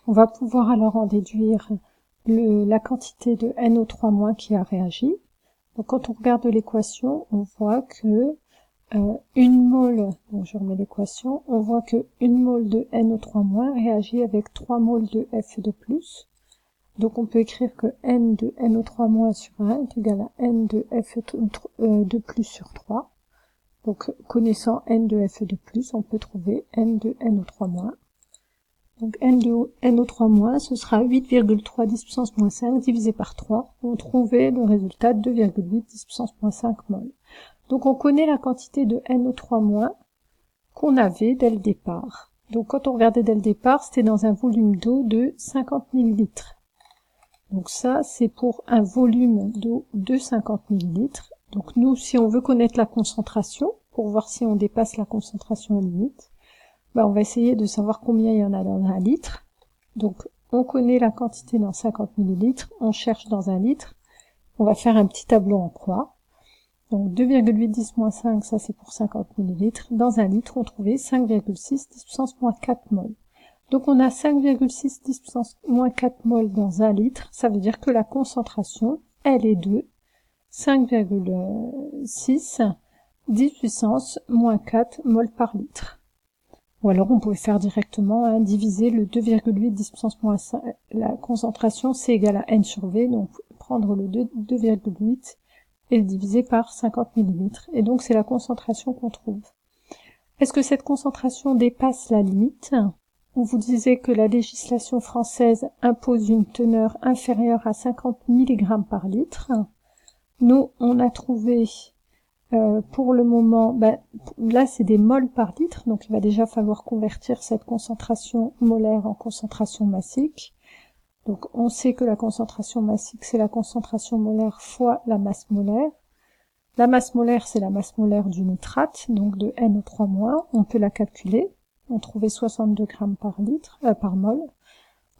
On va pouvoir alors en déduire la quantité de NO3- qui a réagi. Donc quand on regarde l'équation, on voit que une mole, donc je remets l'équation, on voit que une mole de NO3- réagit avec 3 moles de Fe2+. Donc on peut écrire que N de NO3- sur 1 est égal à N de Fe2+ sur 3. Donc connaissant N de Fe2+, on peut trouver N de NO3-. Donc N de NO3-, ce sera 8,3 10 puissance moins 5 divisé par 3. On trouvait le résultat de 2,8 10 puissance moins 5 mol. Donc on connaît la quantité de NO3- qu'on avait dès le départ. Donc quand on regardait dès le départ, c'était dans un volume d'eau de 50 ml. Donc ça, c'est pour un volume d'eau de 50 ml. Donc nous, si on veut connaître la concentration, pour voir si on dépasse la concentration limite, on va essayer de savoir combien il y en a dans un litre. Donc on connaît la quantité dans 50 ml, on cherche dans un litre. On va faire un petit tableau en croix. Donc 2,8 10 moins 5, ça c'est pour 50 ml. Dans un litre, on trouvait 5,6 10 puissance moins 4 mol. Donc on a 5,6 10 puissance moins 4 mol dans un litre. Ça veut dire que la concentration, elle est de 5,6 10 puissance moins 4 mol par litre. Ou alors on pouvait faire directement diviser le 2,8 10 puissance moins 5. La concentration c'est égal à N sur V, donc prendre le 2,8 et le diviser par 50 ml. Et donc c'est la concentration qu'on trouve. Est-ce que cette concentration dépasse la limite ? On vous disait que la législation française impose une teneur inférieure à 50 mg par litre. Nous, on a trouvé pour le moment, là c'est des moles par litre, donc il va déjà falloir convertir cette concentration molaire en concentration massique. Donc on sait que la concentration massique c'est la concentration molaire fois la masse molaire. La masse molaire c'est la masse molaire du nitrate, donc de NO3-, on peut la calculer. On trouvait 62 grammes par mol.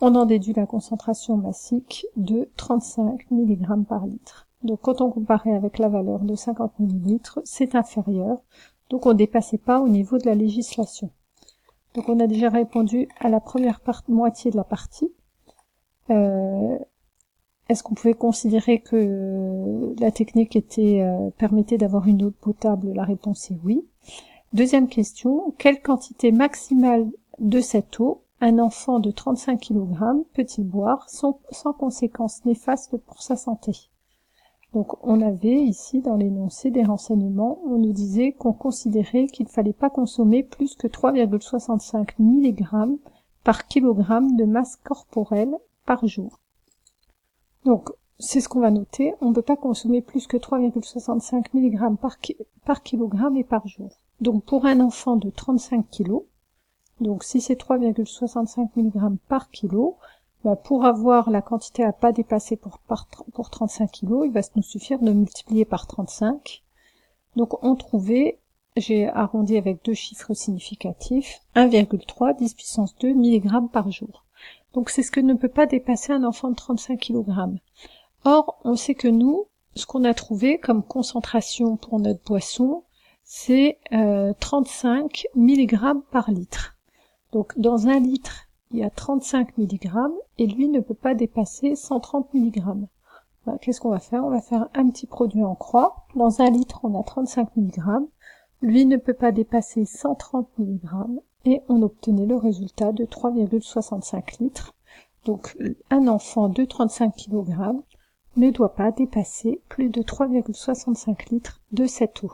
On en déduit la concentration massique de 35 mg par litre. Donc quand on comparait avec la valeur de 50 ml, c'est inférieur. Donc on ne dépassait pas au niveau de la législation. Donc on a déjà répondu à la première moitié de la partie. Est-ce qu'on pouvait considérer que la technique permettait d'avoir une eau potable? La réponse est oui. Deuxième question, quelle quantité maximale de cette eau un enfant de 35 kg peut-il boire sans conséquences néfastes pour sa santé? Donc on avait ici dans l'énoncé des renseignements, on nous disait qu'on considérait qu'il ne fallait pas consommer plus que 3,65 mg par kilogramme de masse corporelle par jour. Donc c'est ce qu'on va noter, on ne peut pas consommer plus que 3,65 mg par kilogramme et par jour. Donc pour un enfant de 35 kg, donc si c'est 3,65 mg par kilo, pour avoir la quantité à pas dépasser pour 35 kg, il va nous suffire de multiplier par 35. Donc on trouvait, j'ai arrondi avec deux chiffres significatifs, 1,3 10 puissance 2 mg par jour. Donc c'est ce que ne peut pas dépasser un enfant de 35 kg. Or, on sait que nous, ce qu'on a trouvé comme concentration pour notre boisson, c'est 35 mg par litre. Donc dans un litre, il y a 35 mg et lui ne peut pas dépasser 130 mg. Qu'est-ce qu'on va faire? On va faire un petit produit en croix. Dans un litre, on a 35 mg. Lui ne peut pas dépasser 130 mg et on obtenait le résultat de 3,65 litres. Donc un enfant de 35 kg ne doit pas dépasser plus de 3,65 litres de cette eau.